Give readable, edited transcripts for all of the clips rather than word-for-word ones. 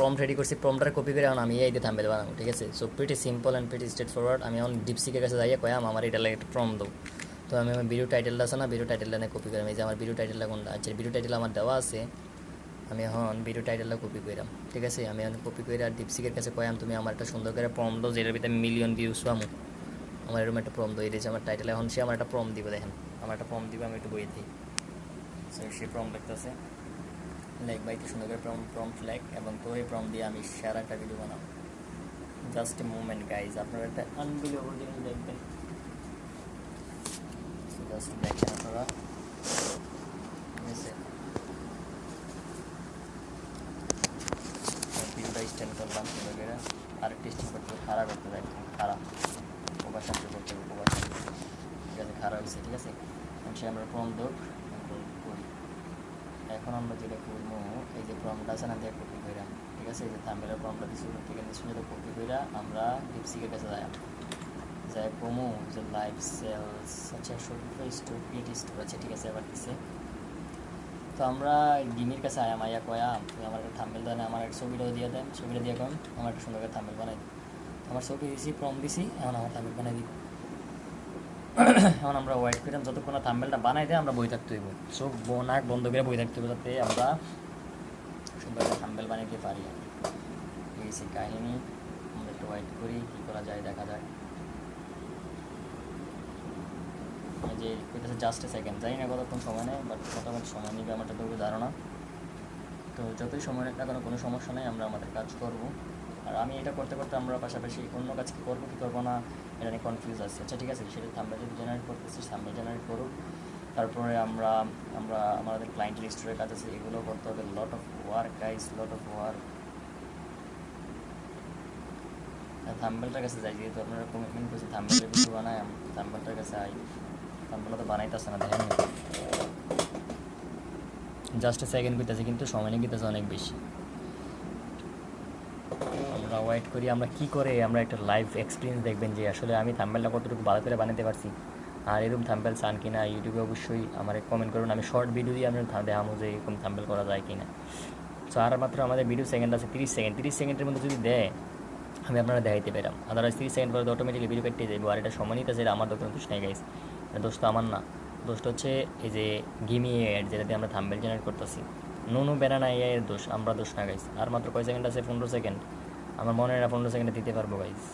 Prompt ready করছি, prompter copy করে এখন আমি এই দিয়ে থাম্বেল বানাবো, ঠিক আছে। So pretty simple and pretty straight forward. আমি এখন ডিপসিকের কাছে যাইয়া কয়াম আমার এটা লাগে একটা প্রম্পট দাও। তো আমি আমার ভিডিও টাইটেলটা আছে না, ভিডিও টাইটেলটা নিয়ে কপি করাম। এই যে আমার ভিডিও টাইটেলটা কোনটা, আচ্ছা ভিডিও টাইটেল আমার দেওয়া আছে। আমি এখন ভিডিও টাইটেলটা কপি করাম, ঠিক আছে। আমি এখন কপি করে আর ডিপসিকের কাছে কয়াম তুমি আমার একটা সুন্দর করে প্রম্পট দাও যেটার ভিতরে মিলিয়ন ভিউজ পামু। আমার এরকম একটা প্রম্পট দাও, এই যে আমার টাইটেল। এখন সে আমার একটা প্রম্পট দিবে, দেখেন আমার একটা প্রম্পট দিবে, আমি একটু বইয়ে দিই। সো সে প্রম্পট লিখতেছে, লাইক বাইতে সুন্দর করে প্রম্পট লাইক, এবং তোর এই প্রম্পট দিয়ে আমি সেরা একটা ভিডিও বানাবো। জাস্ট এ মুভমেন্ট গাইজ, আপনারা একটা আনবিলিভেবল জিনিস দেখবেন। জাস্ট দেখেন আপনারা, ঠিক আছে। ভিডিওটা স্ট্যান্ড করলাম সুন্দর করে, আরেকটি স্ট্যান্ড করতে খারাপ করতে দেখেন, খারাপ ওভার সাথে করতে হবে, ওভার ঠিক আছে, খারাপ হয়েছে, ঠিক আছে। সে আমরা প্রম্পট দোক করি। এখন আমরা যেটা করবো, এই যে প্রম্পটটা আছে না দিয়ে কপি কইরা, ঠিক আছে। এই যে থাম্বনেলের প্রম্পটটা দিছি, থেকে নিচে যেটা কপি কইরা আমরা ডিপসিকের কাছে যাই কমু যে লাইভ সেলস, আচ্ছা শপিফাই স্টোর, ক্রিয়েটিভ স্টোর আছে, ঠিক আছে। এবার দিছে, তো আমরা গিমির কাছে আয়াম, আয়া কয়া তুমি আমার একটা থাম্বনেল দেন, আমার একটা ছবিটাও দিয়ে দেন, ছবিটা দিয়ে কম আমার একটা সুন্দর করে থাম্বনেল বানাই দিই। আমার ছবি দিছি, প্রম্পট দিছি, এখন আমার থাম্বনেল বানাই দিব। এখন আমরা ওয়েট করলাম যতক্ষণ থাম্বনেলটা বানাই দেয়, আমরা বই থাকতে হইব। সো নাক বন্ধ করে বই থাকতে হইব, যাতে আমরা সুন্দর করে থাম্বনেল বানাইতে পারি। এই সেই কাহিনী, আমরা একটু ওয়েট করি কী করা যায়, দেখা যায়। যে কইতেছে জাস্ট এ সেকেন্ড, জানি না কতক্ষণ সময় নেয়, বাট কতক্ষণ সময় নেবে আমার তো ধারণা। তো যতই সময় নেয় না কেন, কোনো সমস্যা নেই, আমরা আমাদের কাজ করব। আর আমি এটা করতে করতে আমরা পাশাপাশি অন্য কাজ কী করবো কী করবো না এটা নিয়ে কনফিউজ আছে। আচ্ছা ঠিক আছে, সেটা থাম্বনেল যদি জেনারেট করতেছি, থাম্বনেল জেনারেট করুক। তারপরে আমরা আমরা আমাদের ক্লায়েন্ট লিস্টের কাজ আছে, এগুলো করতে হবে। Lot of work guys, lot of work. থাম্বনেলটার কাছে যাই, যেহেতু আপনারা কমিটমেন্ট করছি থাম্বনেলের ভিডিও বানাই, থাম্বনেলটার কাছে আই। থাম্বনেল তো বানাইতেছে না, দেখেন জাস্ট সেকেন্ড করতেছে, কিন্তু সময় নিয়ে গেতেছে অনেক বেশি। আমরা ওয়েট করি, আমরা কি করে আমরা একটা লাইভ এক্সপিরিয়েন্স দেখবেন যে আসলে আমি থাম্বনেলটা কতটুকু ভালো করে বানাতে পারছি। আর এরকম থাম্বনেল চান কি না, ইউটিউবে অবশ্যই আমার কমেন্ট করুন। আমি শর্ট ভিডিও দিয়ে আপনার দেখাবো যে এরকম থাম্বনেল করা যায় কি না। সো আর মাত্র আমাদের ভিডিও সেকেন্ড আছে 30 সেকেন্ড, 30 সেকেন্ডের মধ্যে যদি দেয় আমি আপনারা দেখাইতে পেলাম। আদারওয়াইজ 30 সেকেন্ড পরে অটোমেটিকলি ভিডিও কেটে যাবো। আর এটা সময় নিতে, এটা আমার দোকানে দোষ নেই গাইস, এটা দোষ তো আমার না। দোষটা হচ্ছে এই যে গিমি এড, যেটাতে আমরা থাম্বনেল জেনারেট করতেছি, নুনু বেনানা এর দোষ, আমরা দোষ না গাইস। আর মাত্র কয় সেকেন্ড আছে, 15 সেকেন্ড। আমার মনে হয় না 15 সেকেন্ডে দিতে পারবো গাইস।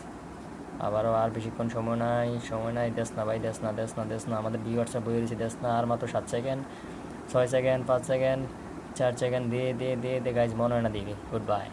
আবারও আর বেশিক্ষণ সময় নাই, সময় নাই। দেশ না ভাই, দেশ না, দেশ না, দেশ না। আমাদের ভিউয়ার্সরা বই রয়েছে, দেশ না। আর মাত্র 7 সেকেন্ড, 6 সেকেন্ড, 5 সেকেন্ড, 4 সেকেন্ড, দিয়ে গাইজ, মনে হয় না দিবি। Good bye.